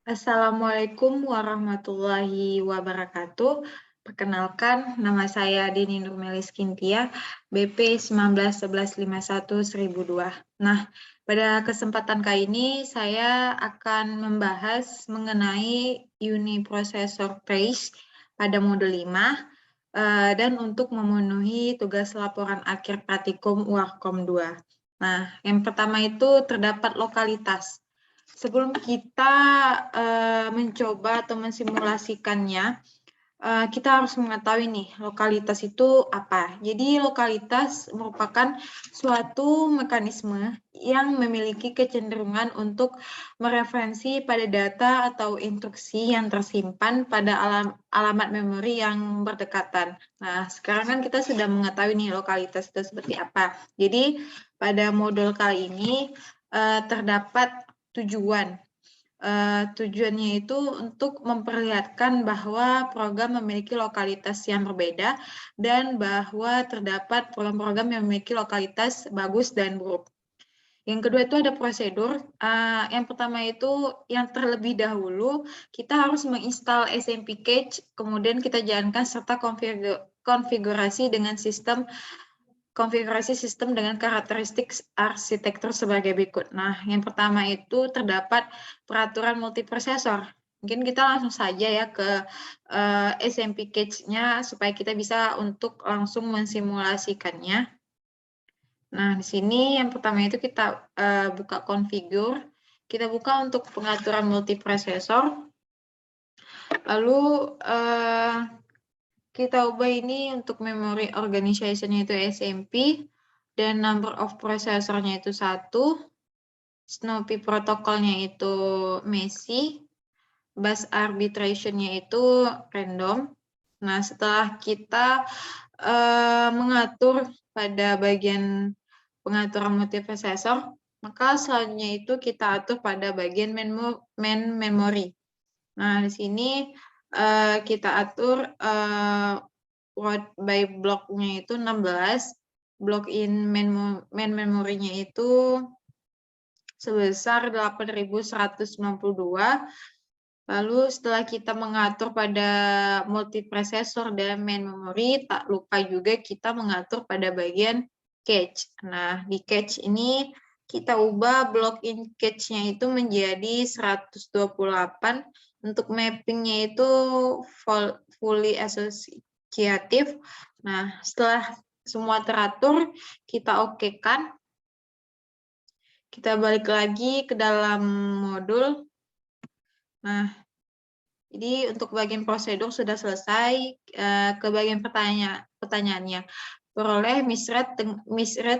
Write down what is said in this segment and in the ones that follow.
Assalamualaikum warahmatullahi wabarakatuh. Perkenalkan, nama saya Dini Nurmelis Kintia, BP 191151-1002. Nah, pada kesempatan kali ini saya akan membahas mengenai uniprocessor trace pada modul 5 dan untuk memenuhi tugas laporan akhir praktikum UARKOM 2. Nah, yang pertama itu terdapat lokalitas. Sebelum kita mencoba atau mensimulasikannya, kita harus mengetahui nih, lokalitas itu apa. Jadi lokalitas merupakan suatu mekanisme yang memiliki kecenderungan untuk mereferensi pada data atau instruksi yang tersimpan pada alamat memori yang berdekatan. Nah, sekarang kan kita sudah mengetahui nih lokalitas itu seperti apa. Jadi pada modul kali ini terdapat tujuan. Tujuannya itu untuk memperlihatkan bahwa program memiliki lokalitas yang berbeda dan bahwa terdapat program-program yang memiliki lokalitas bagus dan buruk. Yang kedua itu ada prosedur. Yang pertama itu yang terlebih dahulu kita harus menginstal SMP Cache, kemudian kita jalankan serta konfigurasi dengan konfigurasi sistem dengan karakteristik arsitektur sebagai berikut. Nah, yang pertama itu terdapat peraturan multiprosesor. Mungkin kita langsung saja ya ke SMP Cache-nya supaya kita bisa untuk langsung mensimulasikannya. Nah, di sini yang pertama itu kita buka configure. Kita buka untuk pengaturan multiprosesor. Lalu kita ubah ini untuk memory organization-nya itu SMP, dan number of processor-nya itu 1, Snoopy protokolnya itu Messi, bus arbitration-nya itu random. Nah, setelah kita mengatur pada bagian pengaturan multiprocessor, maka selanjutnya itu kita atur pada bagian main memory. Nah, di sini kita atur word by block-nya itu 16, block in main memory-nya itu sebesar 8192. Lalu setelah kita mengatur pada multiprocessor dan main memory, tak lupa juga kita mengatur pada bagian cache. Nah, di cache ini kita ubah block in cache-nya itu menjadi 128. Untuk mapping-nya itu fully associative. Nah, setelah semua teratur, kita oke-kan. Kita balik lagi ke dalam modul. Nah, jadi untuk bagian prosedur sudah selesai. Ke bagian pertanyaannya. Peroleh misread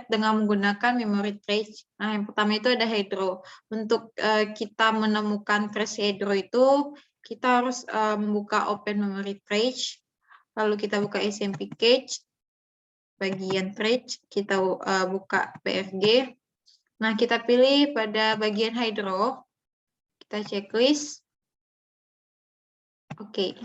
dengan menggunakan memory trace. Nah, yang pertama itu ada hydro. Untuk kita menemukan trace hydro itu, kita harus membuka open memory trace. Lalu kita buka SMP cache. Bagian trace, kita buka PRG. Nah, kita pilih pada bagian hydro. Kita checklist. Oke.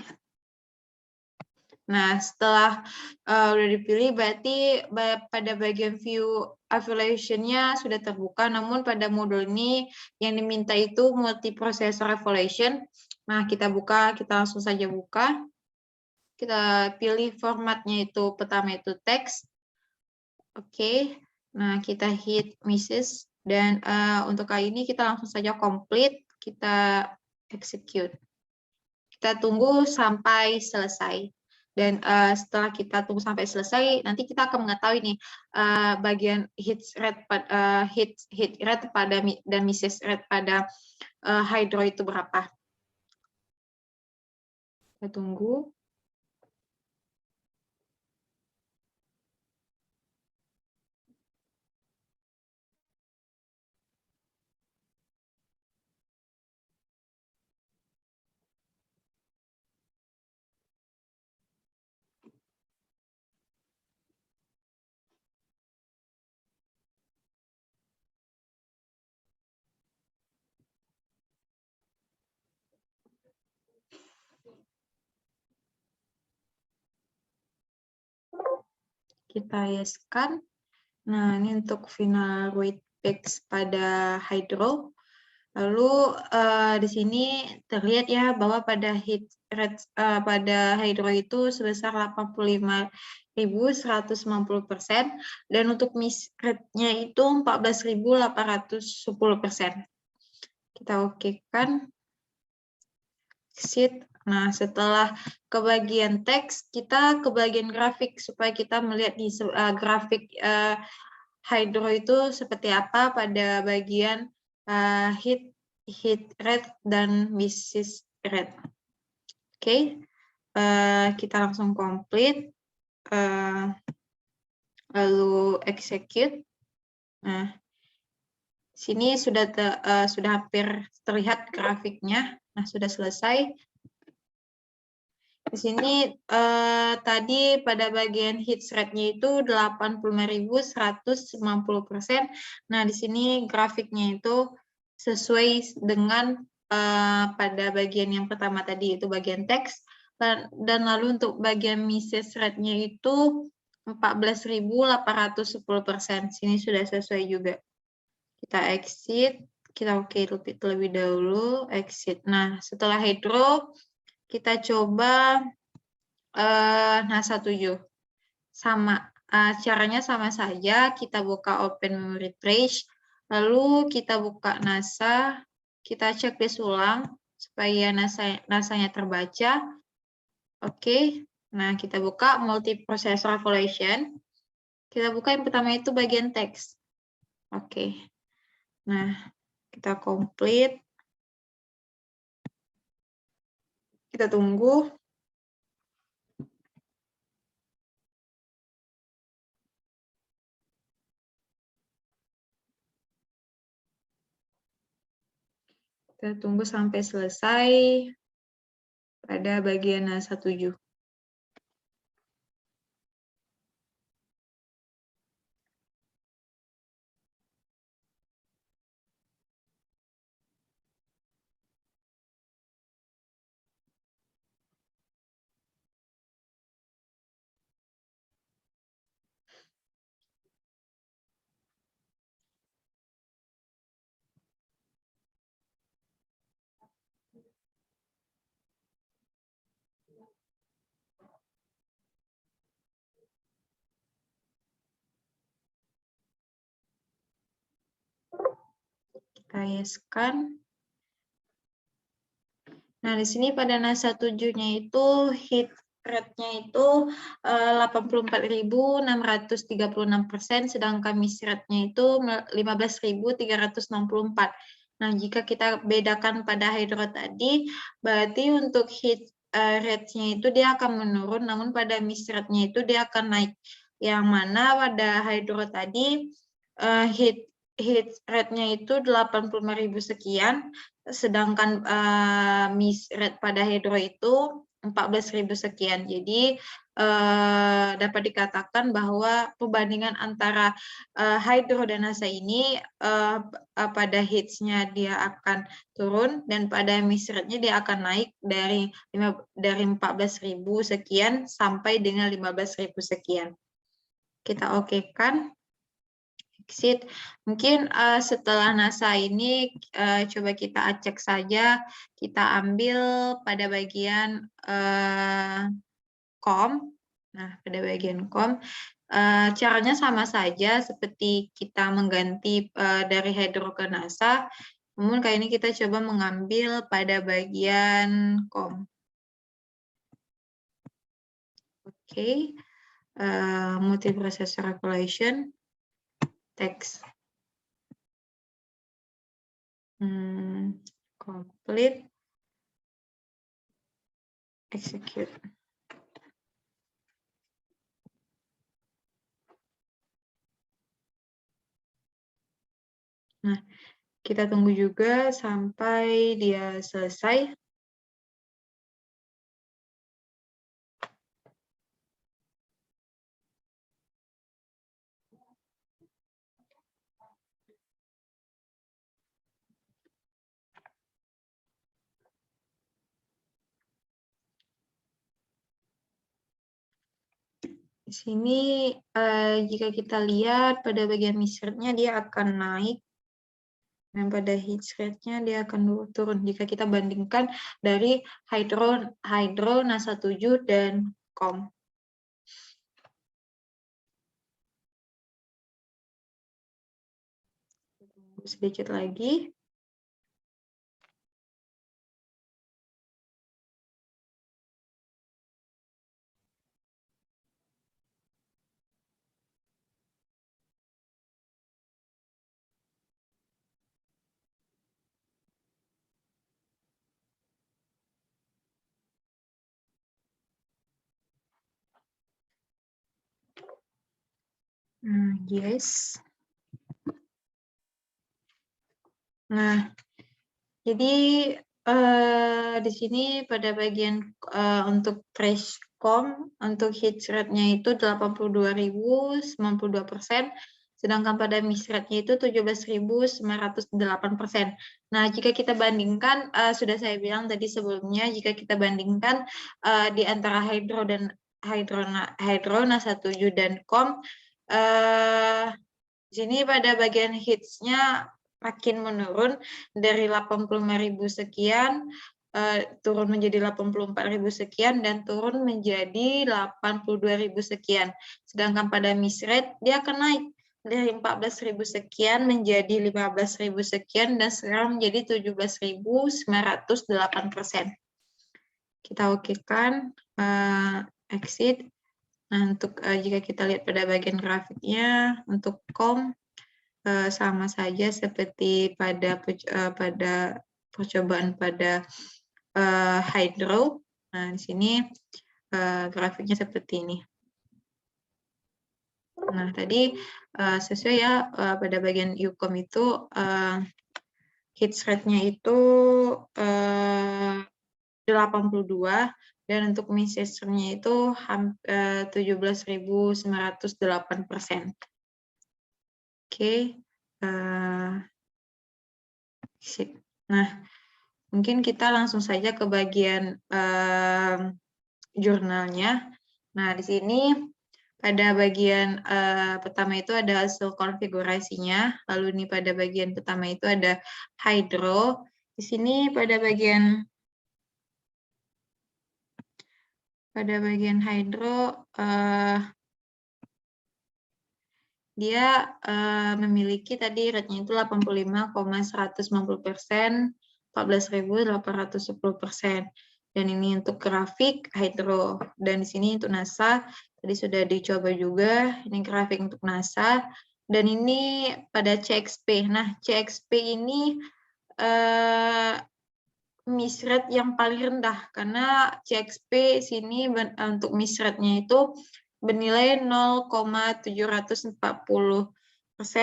Nah, setelah udah dipilih, berarti pada bagian view evaluation-nya sudah terbuka, namun pada modul ini yang diminta itu multiprocessor evaluation. Nah, kita buka, kita langsung saja buka. Kita pilih formatnya itu, pertama itu teks. Oke, nah kita hit misses. Dan untuk kali ini kita langsung saja complete, kita execute. Kita tunggu sampai selesai. Dan setelah kita tunggu sampai selesai, nanti kita akan mengetahui nih bagian hit rate pada dan misses rate pada hydro itu berapa. Kita tunggu. Kita yes-kan. Nah, ini untuk final weight packs pada hydro. Lalu di sini terlihat ya bahwa pada hit rate pada hydro itu sebesar 85.190% dan untuk miss rate-nya itu 14.810%. Kita okekan. Exit. Nah, setelah ke bagian teks, kita ke bagian grafik supaya kita melihat di grafik hydro itu seperti apa pada bagian hit rate dan miss rate. Oke, kita langsung complete, lalu execute. Nah, sini sudah hampir terlihat grafiknya. Nah, sudah selesai. Di sini tadi pada bagian hit rate-nya itu 85.190%. Nah, di sini grafiknya itu sesuai dengan pada bagian yang pertama tadi, itu bagian teks. Dan lalu untuk bagian miss rate-nya itu 14.810%. Sini sudah sesuai juga. Kita exit, kita oke terlebih dahulu, exit. Nah, setelah hydro, kita coba NASA 7. Sama, caranya sama saja, kita buka Open Memory Trace, lalu kita buka NASA, kita checklist ulang supaya NASA-nya terbaca. Oke, nah kita buka Multiprocessor Evaluation. Kita buka yang pertama itu bagian teks. Oke, nah kita complete. Kita tunggu. Kita tunggu sampai selesai pada bagian NASA 7. Kita yeskan. Nah, di sini pada NASA 7-nya itu hit rate-nya itu 84.636%, sedangkan miss rate-nya itu 15.364. Nah, jika kita bedakan pada hydro tadi, berarti untuk hit rate-nya itu dia akan menurun, namun pada miss rate-nya itu dia akan naik. Yang mana pada hydro tadi hit rate-nya itu 85.000 sekian, sedangkan miss rate pada hydro itu 14.000 sekian. Jadi dapat dikatakan bahwa perbandingan antara hydro dan NASA ini pada hits-nya dia akan turun dan pada miss rate-nya dia akan naik dari 14.000 sekian sampai dengan 15.000 sekian. Kita okekan. Exit. Mungkin setelah NASA ini coba kita cek saja, kita ambil pada bagian COM. Nah, pada bagian COM caranya sama saja seperti kita mengganti dari hydro ke NASA. Namun kali ini kita coba mengambil pada bagian COM. Oke. Multiprocessor Evaluation. Text. Complete. Execute. Nah, kita tunggu juga sampai dia selesai. Di sini jika kita lihat pada bagian miss rate-nya dia akan naik Dan pada hit rate-nya dia akan turun jika kita bandingkan dari Hydro, NASA 7, dan COM. Sedikit lagi. Yes. Nah, jadi di sini pada bagian untuk Trashcom untuk hit rate-nya itu 82.092%, sedangkan pada miss rate-nya itu 17.908%. Nah, jika kita bandingkan, sudah saya bilang tadi sebelumnya, jika kita bandingkan di antara Hydro, NASA 7, dan COM, di sini pada bagian hits-nya makin menurun dari 85.000 sekian, turun menjadi 84.000 sekian, dan turun menjadi 82.000 sekian. Sedangkan pada miss rate, dia akan naik dari 14.000 sekian menjadi 15.000 sekian, dan sekarang menjadi 17.908%. Kita okekan, exit. Nah, untuk jika kita lihat pada bagian grafiknya, untuk COM sama saja seperti pada percobaan pada Hydro. Nah, di sini grafiknya seperti ini. Nah, tadi sesuai ya pada bagian UCOM itu hit rate-nya itu 82, dan untuk miss rate-nya itu 17.908%. Oke. Nah, mungkin kita langsung saja ke bagian jurnalnya. Nah, di sini pada bagian pertama itu ada hasil konfigurasinya. Lalu ini pada bagian pertama itu ada Hydro. Di sini pada bagian Hydro dia memiliki tadi rate-nya itu 85,190%, 14.810%. Dan ini untuk grafik Hydro. Dan di sini untuk NASA, tadi sudah dicoba juga. Ini grafik untuk NASA. Dan ini pada CXP. Nah, CXP ini miss rate yang paling rendah. Karena CXP sini untuk miss rate-nya itu bernilai 0,740%,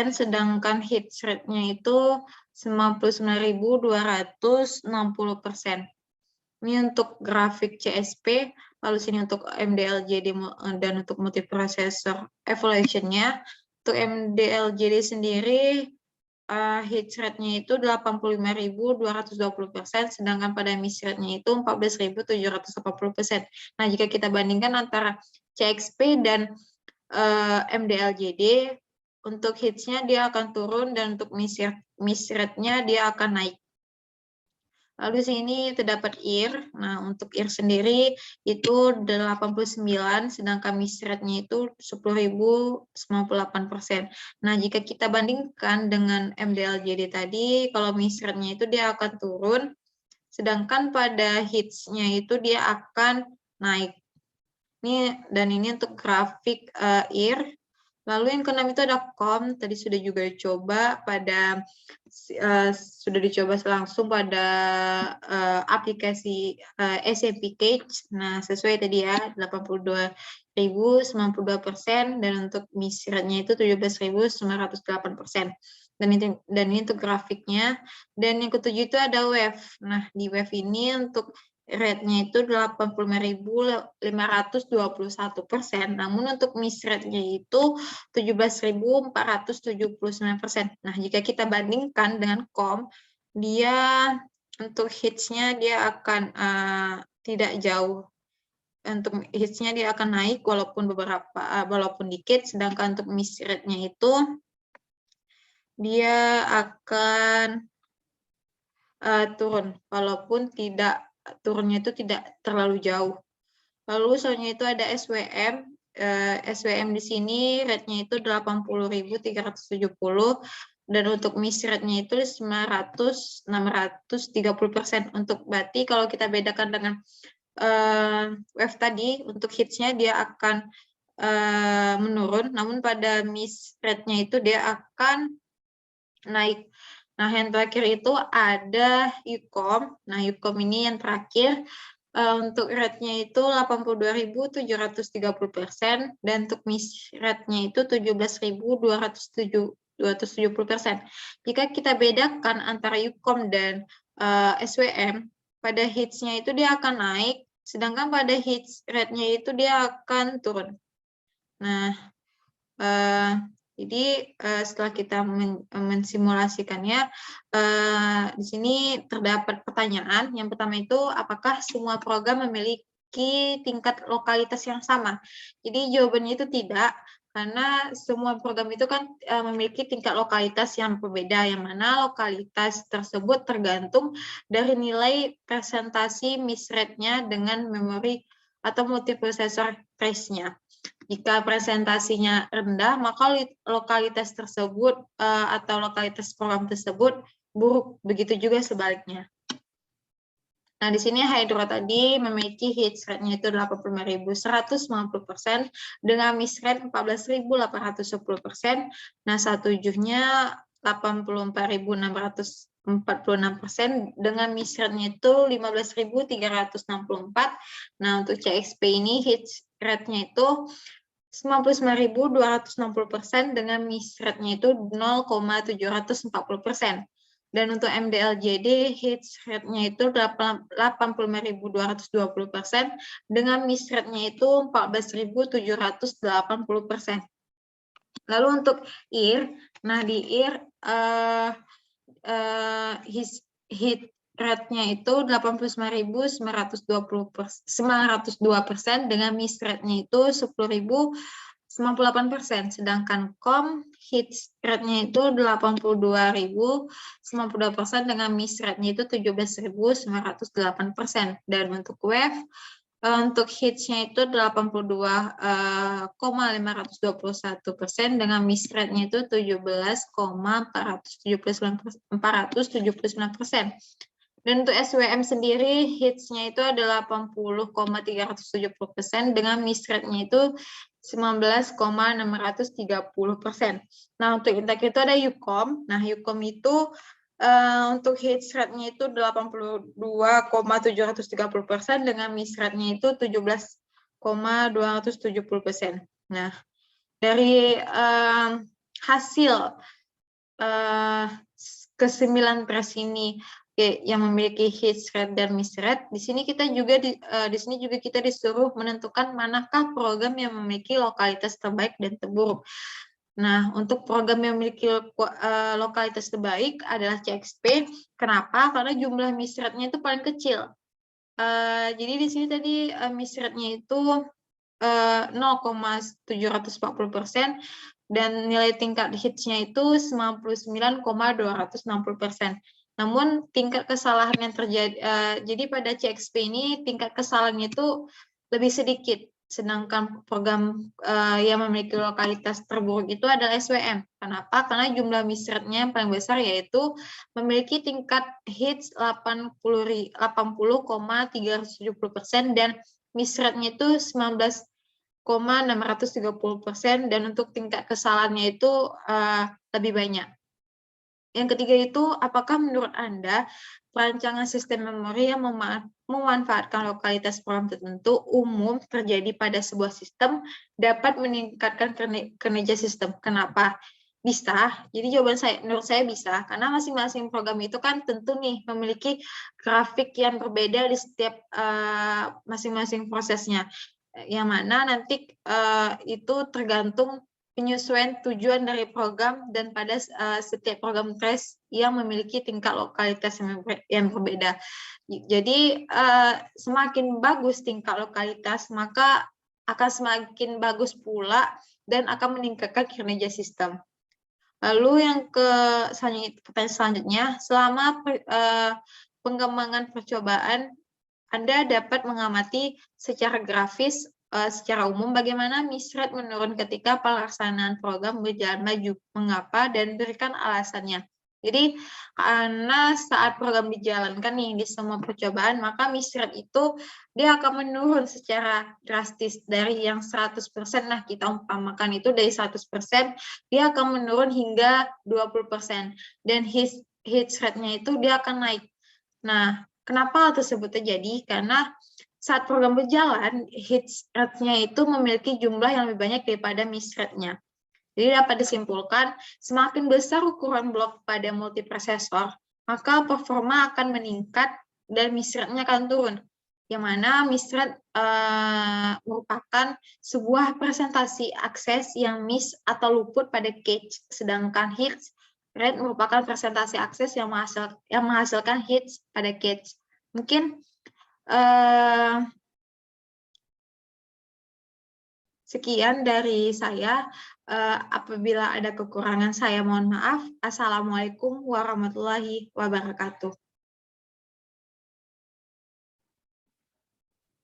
sedangkan hit rate-nya itu 99.260%. Ini untuk grafik CSP, lalu sini untuk MDLJD dan untuk multiprocessor evaluation-nya. Untuk MDLJD sendiri, hit rate-nya itu 85.220%, sedangkan pada miss rate-nya itu 14.780%. Nah, jika kita bandingkan antara CXP dan MDLJD, untuk hits-nya dia akan turun, dan untuk miss rate-nya dia akan naik. Lalu sini terdapat IR. Nah, untuk IR sendiri itu 89, sedangkan miss rate-nya itu 10.098%. Nah, jika kita bandingkan dengan MDLJD tadi, kalau miss rate-nya itu dia akan turun, sedangkan pada hits-nya itu dia akan naik. Dan ini untuk grafik IR. Lalu yang keenam itu ada COM, tadi sudah juga dicoba langsung pada aplikasi SAP Cage. Nah, sesuai tadi ya, 82.092%, dan untuk miss rate-nya itu 17.908%. Dan ini untuk grafiknya. Dan yang ketujuh itu ada WAV. Nah, di WAV ini untuk rate-nya itu 85.521%, namun untuk miss rate-nya itu 17.479%. Nah, jika kita bandingkan dengan COM, dia untuk hits-nya dia akan tidak jauh. Untuk hits-nya dia akan naik walaupun dikit, sedangkan untuk miss rate-nya itu dia akan turun, walaupun turunnya itu tidak terlalu jauh. Lalu selanjutnya itu ada SWM. SWM di sini rate-nya itu 80.370 dan untuk miss rate-nya itu 630%. Untuk berarti kalau kita bedakan dengan wave tadi, untuk hits-nya dia akan menurun, namun pada miss rate-nya itu dia akan naik. Nah, yang terakhir itu ada Ucom. Nah, Ucom ini yang terakhir. Untuk rate-nya itu 82.730% dan untuk miss rate-nya itu 17.270%. Jika kita bedakan antara Ucom dan SWM, pada hits-nya itu dia akan naik, sedangkan pada hits rate-nya itu dia akan turun. Nah, jadi setelah kita mensimulasikannya, di sini terdapat pertanyaan. Yang pertama itu, apakah semua program memiliki tingkat lokalitas yang sama? Jadi jawabannya itu tidak, karena semua program itu kan memiliki tingkat lokalitas yang berbeda, yang mana lokalitas tersebut tergantung dari nilai presentasi miss rate-nya dengan memori atau multiprosesor trace-nya. Jika presentasinya rendah, maka lokalitas tersebut atau lokalitas program tersebut buruk. Begitu juga sebaliknya. Nah, di sini Hydro tadi memiliki hits rate-nya itu 85.150% dengan miss rate 14.810%. Nah, 1/7-nya 84.646% dengan miss rate-nya itu 15.364. Nah, untuk CXP ini hits rate-nya itu 99.260% dengan miss rate-nya itu 0,740%. Dan untuk MDLJD hits rate-nya itu 85.220% dengan miss rate-nya itu 14.780%. Lalu untuk IR, nah di IR hit rate-nya itu 89.902% dengan miss rate-nya itu 10.098%, sedangkan COM hits rate-nya itu 82.092% dengan miss rate-nya itu 17.908%. Dan untuk WAVE, untuk hits-nya itu 82,521% dengan miss rate-nya itu 17,479%. Dan untuk SWM sendiri, hits-nya itu adalah 80,370% dengan miss rate-nya itu 19,630%. Nah, untuk intake itu ada Ucom. Nah, Ucom itu untuk hits rate-nya itu 82,730% dengan miss rate-nya itu 17,270%. Nah, dari hasil ke-9 press ini yang memiliki hits rate dan miss rate, di sini kita juga kita disuruh menentukan manakah program yang memiliki lokalitas terbaik dan terburuk. Nah, untuk program yang memiliki lokalitas terbaik adalah CXP. Kenapa? Karena jumlah miss rate-nya itu paling kecil. Jadi di sini tadi miss rate-nya itu 0,740% dan nilai tingkat hits-nya itu 99,260%. Namun tingkat kesalahan yang terjadi, jadi pada CXP ini tingkat kesalahannya itu lebih sedikit, sedangkan program yang memiliki lokalitas terburuk itu adalah SWM. Kenapa? Karena jumlah miss rate-nya yang paling besar yaitu memiliki tingkat hits 80,370% dan miss rate-nya itu 19,630% dan untuk tingkat kesalahannya itu lebih banyak. Yang ketiga itu, apakah menurut Anda perancangan sistem memori yang memanfaatkan lokalitas program tertentu umum terjadi pada sebuah sistem dapat meningkatkan kinerja sistem? Kenapa? Bisa. Jadi jawaban menurut saya bisa, karena masing-masing program itu kan tentu nih memiliki grafik yang berbeda di setiap masing-masing prosesnya, yang mana nanti itu tergantung penyesuaian tujuan dari program dan pada setiap program trace yang memiliki tingkat lokalitas yang berbeda. Jadi semakin bagus tingkat lokalitas, maka akan semakin bagus pula dan akan meningkatkan kinerja sistem. Lalu yang pertanyaan selanjutnya, selama pengembangan percobaan, Anda dapat mengamati secara grafis secara umum bagaimana misrate menurun ketika pelaksanaan program berjalan maju, mengapa, dan berikan alasannya. Jadi karena saat program dijalankan nih di semua percobaan, maka misrate itu dia akan menurun secara drastis dari yang 100%. Nah, kita umpamakan itu dari 100%, dia akan menurun hingga 20%. Dan hit rate-nya itu dia akan naik. Nah, kenapa hal tersebut terjadi? Karena saat program berjalan, hit rate-nya itu memiliki jumlah yang lebih banyak daripada miss rate-nya. Jadi dapat disimpulkan, semakin besar ukuran blok pada multiprosesor, maka performa akan meningkat dan miss rate-nya akan turun. Yang mana miss rate merupakan sebuah presentasi akses yang miss atau luput pada cache, sedangkan hit rate merupakan presentasi akses yang menghasilkan hits pada cache. Mungkin sekian dari saya. Apabila ada kekurangan, saya mohon maaf. Assalamualaikum warahmatullahi wabarakatuh.